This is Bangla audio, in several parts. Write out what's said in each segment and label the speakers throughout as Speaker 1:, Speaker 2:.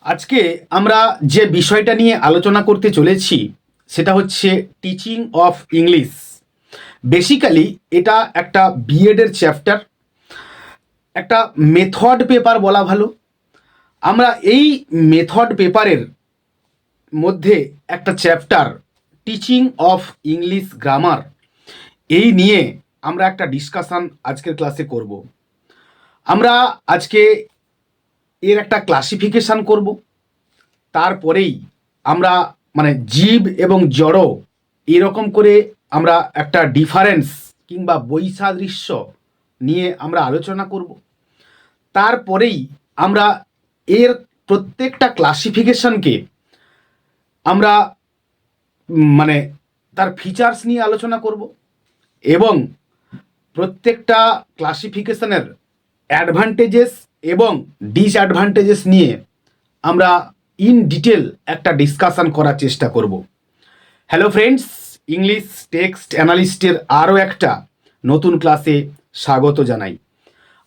Speaker 1: আজকে আমরা যে বিষয়টা নিয়ে আলোচনা করতে চলেছি সেটা হচ্ছে টিচিং অফ ইংলিশ। বেসিক্যালি এটা একটা বিএডের চ্যাপ্টার, একটা মেথড পেপার বলা ভালো। আমরা এই মেথড পেপারের মধ্যে একটা chapter teaching of English grammar, এই নিয়ে আমরা একটা ডিসকাশন আজকের ক্লাসে করব। আমরা আজকে এর একটা ক্লাসিফিকেশান করব, তারপরেই আমরা জীব এবং জড় এরকম করে আমরা একটা ডিফারেন্স কিংবা বৈসাদৃশ্য নিয়ে আমরা আলোচনা করব। তারপরেই আমরা এর প্রত্যেকটা ক্লাসিফিকেশনকে আমরা তার ফিচার্স নিয়ে আলোচনা করব এবং প্রত্যেকটা ক্লাসিফিকেশনের অ্যাডভান্টেজেস এবং ডিসঅ্যাডভান্টেজেস নিয়ে আমরা ইন ডিটেল একটা ডিসকাশন করার চেষ্টা করব। হ্যালো ফ্রেন্ডস, ইংলিশ টেক্সট অ্যানালিস্টের আরও একটা নতুন ক্লাসে স্বাগত জানাই।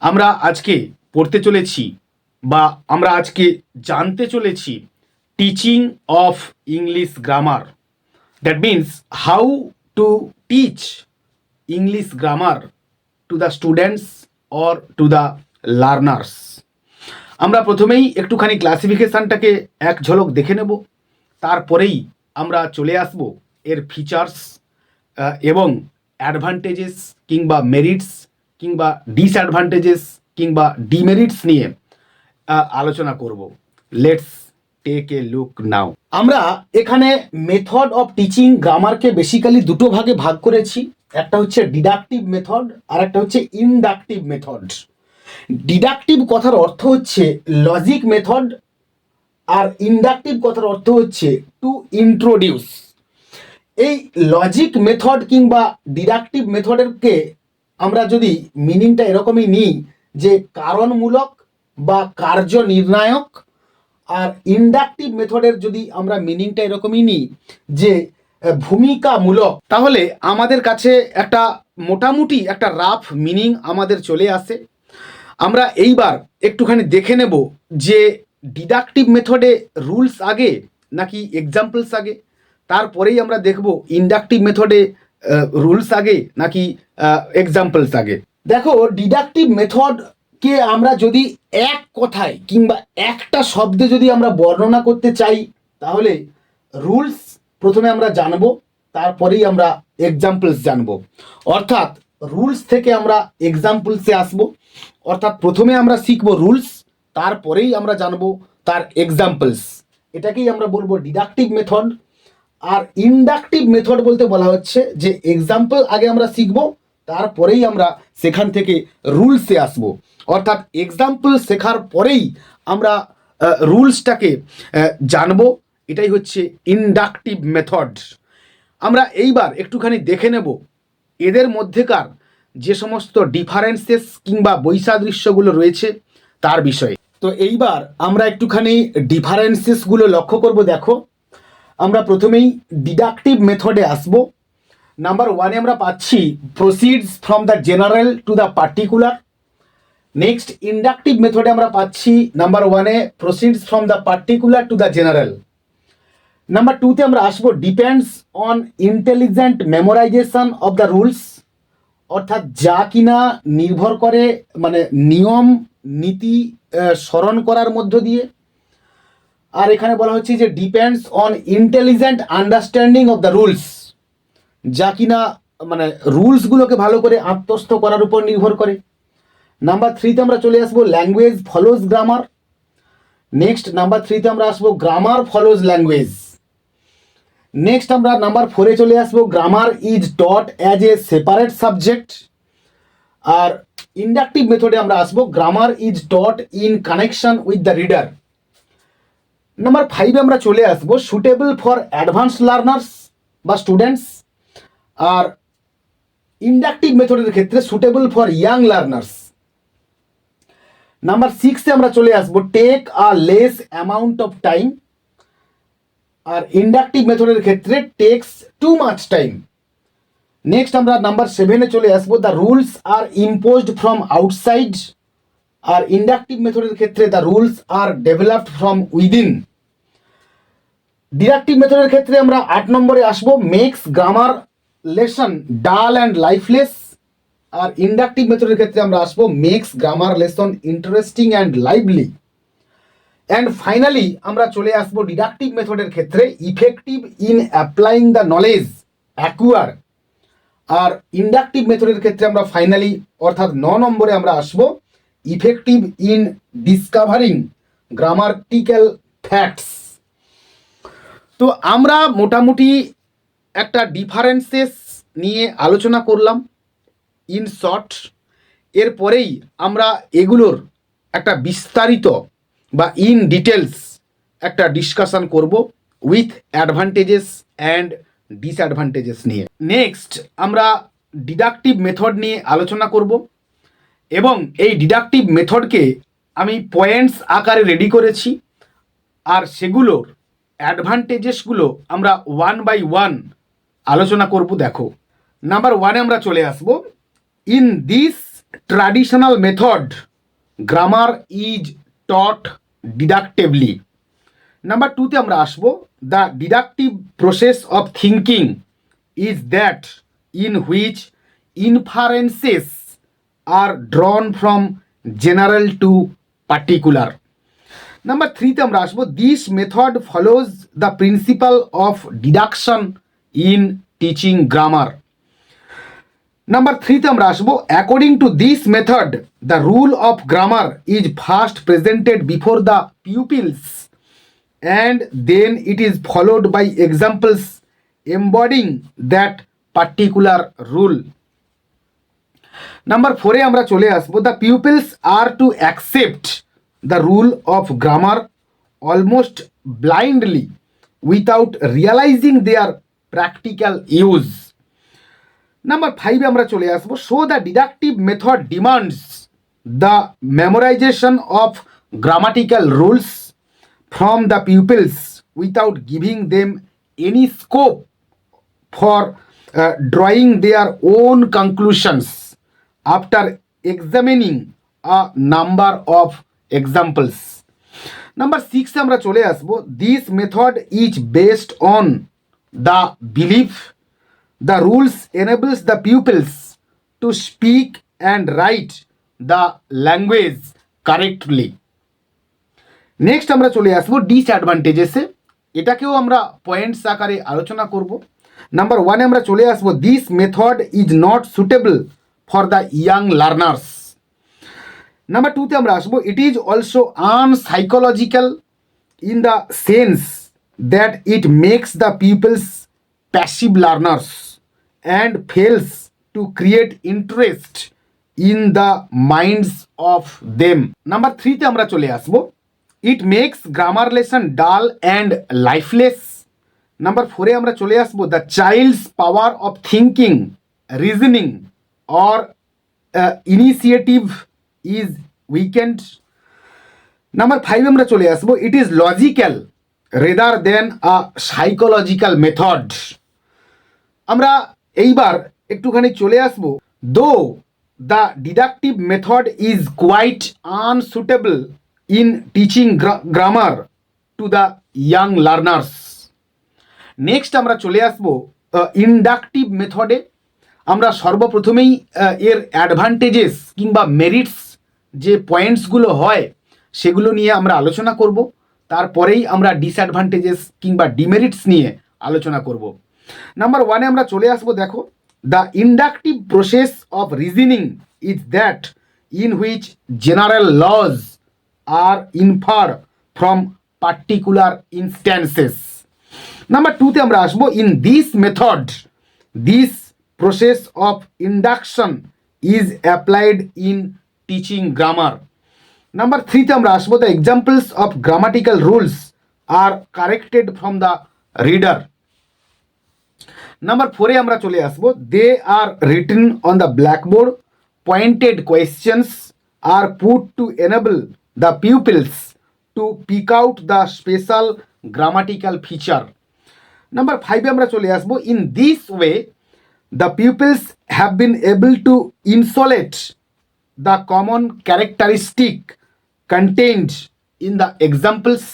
Speaker 1: আমরা আজকে পড়তে চলেছি বা আমরা আজকে জানতে চলেছি teaching of English grammar. That means how to teach English grammar to the students or to the learners. আমরা প্রথমেই একটুখানি ক্লাসিফিকেশানটাকে এক ঝলক দেখে নেব, তারপরেই আমরা চলে আসব এর ফিচার্স এবং অ্যাডভান্টেজেস কিংবা মেরিটস কিংবা ডিসঅ্যাডভান্টেজেস কিংবা ডিমেরিটস নিয়ে আলোচনা করব। লেটস টেক এ লুক নাও। আমরা এখানে মেথড অফ টিচিং গ্রামারকে বেসিক্যালি দুটো ভাগে ভাগ করেছি। একটা হচ্ছে ডিডাকটিভ মেথড আর একটা হচ্ছে ইনডাকটিভ মেথড। ডিডাকটিভ কথার অর্থ হচ্ছে লজিক মেথড আর ইনডাকটিভ কথার অর্থ হচ্ছে টু ইন্ট্রোডিউস। এই লজিক মেথড কিংবা ডিডাকটিভ মেথডেরকে আমরা যদি মিনিংটা এরকমই নিই যে কারণমূলক বা কার্য নির্ণায়ক, আর ইনডাকটিভ মেথডের যদি আমরা মিনিংটা এরকমই নিই যে ভূমিকামূলক, তাহলে আমাদের কাছে একটা মোটামুটি একটা রাফ মিনিং আমাদের চলে আসে। আমরা এইবার একটুখানি দেখে নেব যে ডিডাকটিভ মেথডে রুলস আগে নাকি এক্সাম্পলস আগে, তারপরেই আমরা দেখব ইনডাকটিভ মেথডে রুলস আগে নাকি এক্সাম্পলস আগে। দেখো, ডিডাকটিভ মেথডকে আমরা যদি এক কথায় কিংবা একটা শব্দে যদি আমরা বর্ণনা করতে চাই, তাহলে রুলস প্রথমে আমরা জানবো, তারপরেই আমরা এক্সাম্পলস জানবো। অর্থাৎ রুলস থেকে আমরা এক্সাম্পলসে আসবো। অর্থাৎ প্রথমে আমরা শিখবো রুলস, তারপরেই আমরা জানবো তার এক্সাম্পলস। এটাকেই আমরা বলবো ডিডাকটিভ মেথড। আর ইনডাকটিভ মেথড বলতে বলা হচ্ছে যে এক্সাম্পল আগে আমরা শিখবো, তারপরেই আমরা সেখান থেকে রুলসে আসবো। অর্থাৎ এক্সাম্পল শেখার পরেই আমরা রুলসটাকে জানবো। এটাই হচ্ছে ইনডাকটিভ মেথড। আমরা এইবার একটুখানি দেখে নেব এদের মধ্যেকার যে সমস্ত ডিফারেন্সেস কিংবা বৈসাদৃশ্যগুলো রয়েছে তার বিষয়ে। তো এইবার আমরা একটুখানি ডিফারেন্সেসগুলো লক্ষ্য করব। দেখো, আমরা প্রথমেই ডিডাকটিভ মেথডে আসব। নাম্বার ওয়ানে আমরা পাচ্ছি proceeds from the general to the particular. Next inductive মেথডে আমরা পাচ্ছি নাম্বার ওয়ানে proceeds from the particular to the general. Number টুতে আমরা আসবো depends on intelligent memorisation of the rules, অর্থাৎ যা কিনা নির্ভর করে নিয়ম নীতি স্মরণ করার মধ্য দিয়ে। আর এখানে বলা হচ্ছে যে depends on intelligent understanding of the rules, যা কিনা রুলসগুলোকে ভালো করে আত্মস্থ করার উপর নির্ভর করে। নাম্বার থ্রিতে আমরা চলে আসবো language follows grammar. Next number থ্রিতে আমরা আসবো গ্রামার ফলোজ ল্যাঙ্গুয়েজ। নেক্সট আমরা নাম্বার ফোরে চলে আসবো grammar is taught as a separate subject. আর ইনডাকটিভ মেথডে আমরা আসবো grammar is taught in connection with the reader. Number ফাইভে আমরা চলে আসবো সুটেবল ফর অ্যাডভান্স লার্নার্স বা স্টুডেন্টস। আর ইনডাকটিভ মেথডের ক্ষেত্রে suitable for young learners. Number সিক্সে আমরা চলে আসবো take a less amount of time. আর ইনডাকটিভ মেথডের ক্ষেত্রে takes too much time. Next আমরা নাম্বার সেভেনে চলে আসবো the rules are imposed from outside. আর ইন্ডাকটিভ মেথডের ক্ষেত্রে the rules are developed from within. Deductive মেথডের ক্ষেত্রে আমরা 8 নম্বরে আসবো makes grammar lesson dull and lifeless. আর ইন্ডাকটিভ মেথডের ক্ষেত্রে আমরা আসবো makes grammar lesson interesting and lively. And finally আমরা চলে আসবো ডিডাকটিভ মেথডের ক্ষেত্রে effective in applying the knowledge acquire. R inductive মেথডের ক্ষেত্রে আমরা ফাইনালি অর্থাৎ 9 নম্বরে আমরা আসবো effective in discovering grammatical facts. তো আমরা মোটামুটি একটা ডিফারেন্সেস নিয়ে আলোচনা করলাম ইন শর্ট। এরপরেই আমরা এগুলোর একটা বিস্তারিত বা ইন ডিটেলস একটা ডিসকাশন করব উইথ অ্যাডভান্টেজেস অ্যান্ড ডিসঅ্যাডভান্টেজেস নিয়ে। নেক্সট আমরা ডিডাকটিভ মেথড নিয়ে আলোচনা করব এবং এই ডিডাকটিভ মেথডকে আমি পয়েন্টস আকারে রেডি করেছি আর সেগুলোর অ্যাডভান্টেজেসগুলো আমরা 1 বাই 1 আলোচনা করব। দেখো, নাম্বার 1-এ আমরা চলে আসব। In this traditional method grammar is taught deductively. Number 2-তে আমরা আসব the deductive process of thinking is that in which inferences are drawn from general to particular. Number 3-তে আমরা আসবো this method follows the principle of deduction in teaching grammar. Number 3-তে আমরা আসবো according to this method the rule of grammar is first presented before the pupils and then it is followed by examples embodying that particular rule. Number 4-এ আমরা চলে আসবো the pupils are to accept the rule of grammar almost blindly without realizing their practical use. Number 5-এ আমরা চলে আসবো so the deductive method demands the memorization of grammatical rules from the pupils without giving them any scope for drawing their own conclusions after examining a number of examples. Number 6-এ আমরা চলে আসবো this method is based on the belief the rules enables the pupils to speak and write the language correctly. Next আমরা চলে আসবো ডিসঅ্যাডভান্টেজেসে। এটাকেও আমরা পয়েন্টস আকারে আলোচনা করব। নাম্বার 1-এ আমরা চলে আসবো this method is not suitable for the young learners. Number 2-তে আমরা আসবো it is also unpsychological in the sense that it makes the peoples passive learners and fails to create interest in the minds of them. Number 3-তে আমরা চলে আসবো it makes grammar lesson dull and lifeless. Number 4-এ আমরা চলে আসবো the child's power of thinking reasoning or initiative is weakened. Number 5-এ আমরা চলে আসবো it is logical rather than a psychological method. আমরা এইবার একটুখানি চলে আসবো though the deductive method is quite unsuitable in teaching grammar to the young learners. Next আমরা চলে আসবো ইন্ডাকটিভ মেথডে। আমরা সর্বপ্রথমেই এর অ্যাডভান্টেজেস কিংবা মেরিটস যে পয়েন্টসগুলো হয় সেগুলো নিয়ে আমরা আলোচনা করব। তারপরেই আমরা ডিসঅ্যাডভান্টেজেস কিংবা ডিমেরিটস নিয়ে আলোচনা করব। নাম্বার 1-এ আমরা চলে আসবো। দেখো, the inductive process of reasoning is that in which general laws are infer from particular instances. Number 2-তে আমরা আসবো in this method this process of induction is applied in teaching grammar. Number 3-তে আমরা আসবো the examples of grammatical rules are corrected from the reader. Number 4-এ আমরা চলে আসবো they are written on the blackboard. Pointed questions are put to enable the pupils to pick out the special grammatical feature. Number 5-এ আমরা চলে আসবো in this way the pupils have been able to insulate the common characteristic contained in the examples.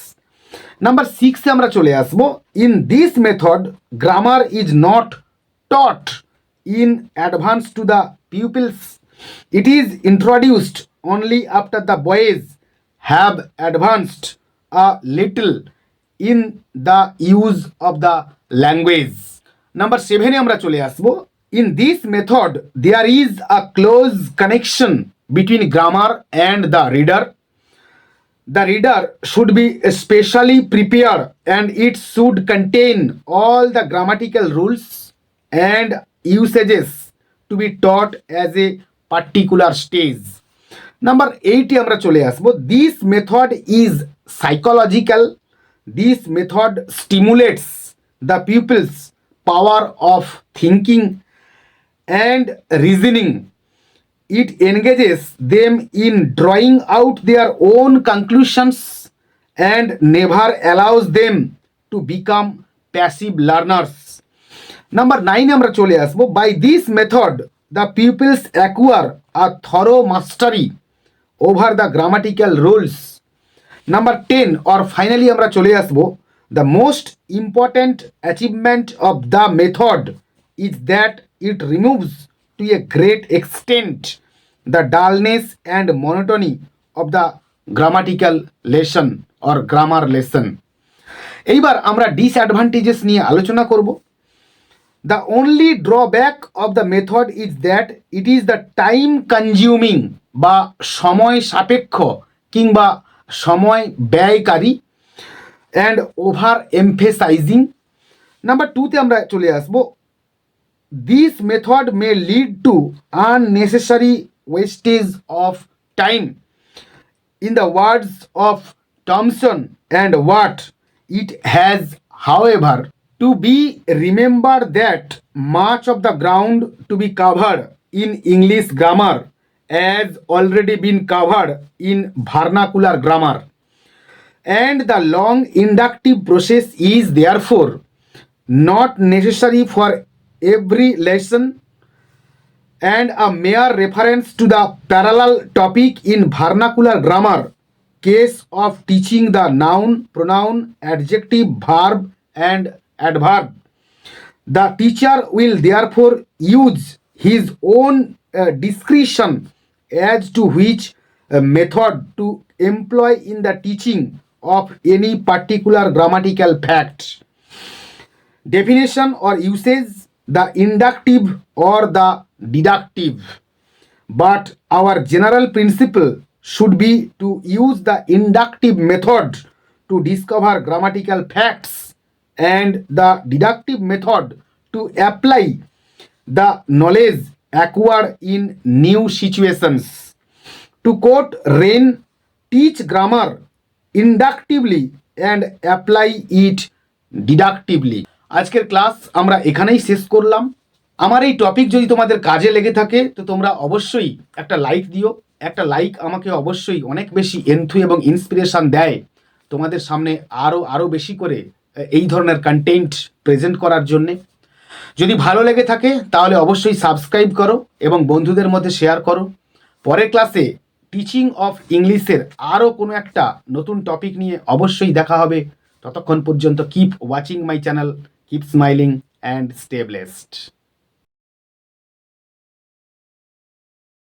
Speaker 1: Number 6 আমরা চলে আসব। In this method grammar is not taught in advance to the pupils, it is introduced only after the boys have advanced a little in the use of the language. Number 7 আমরা চলে আসব। In this method there is a close connection between grammar and the reader. The reader should be specially prepared and it should contain all the grammatical rules and usages to be taught as a particular stage. Number 8 আমরা চলে আসব। This method is psychological. This method stimulates the pupils' power of thinking and reasoning. It engages them in drawing out their own conclusions and never allows them to become passive learners. Number 9 আমরা চলে আসব। By this method, the pupils acquire a thorough mastery over the grammatical rules. Number 10 or finally আমরা চলে আসব। The most important achievement of the method is that it removes to a great extent the dullness and monotony of the grammatical lesson or grammar lesson. এইবার আমরা ডিসঅ্যাডভান্টেজেস নিয়ে আলোচনা করব। The only drawback of the method is that it is the time consuming বা সময় সাপেক্ষ কিংবা সময় ব্যয়কারী and over emphasizing. নাম্বার 2তে আমরা চলে আসব। This method may lead to unnecessary wastage of time. In the words of Thomson and Watt, it has, however, to be remembered that much of the ground to be covered in English grammar has already been covered in vernacular grammar, and the long inductive process is therefore not necessary for every lesson, and a mere reference to the parallel topic in vernacular grammar case of teaching the noun, pronoun, adjective, verb and adverb. The teacher will therefore use his own discretion as to which method to employ in the teaching of any particular grammatical fact, definition or usage, the inductive or the deductive. But our general principle should be to use the inductive method to discover grammatical facts and the deductive method to apply the knowledge acquired in new situations. To quote Wren, teach grammar inductively and apply it deductively. আজকের ক্লাস আমরা এখানেই শেষ করলাম। আমার এই টপিক যদি তোমাদের কাজে লেগে থাকে তো তোমরা অবশ্যই একটা লাইক দিও। একটা লাইক আমাকে অবশ্যই অনেক বেশি এনথু এবং ইন্সপিরেশান দেয় তোমাদের সামনে আরও বেশি করে এই ধরনের কন্টেন্ট প্রেজেন্ট করার জন্যে। যদি ভালো লেগে থাকে তাহলে অবশ্যই সাবস্ক্রাইব করো এবং বন্ধুদের মধ্যে শেয়ার করো। পরের ক্লাসে টিচিং অফ ইংলিশের আরও কোনো একটা নতুন টপিক নিয়ে অবশ্যই দেখা হবে। ততক্ষণ পর্যন্ত keep watching my channel, keep smiling and stay blessed.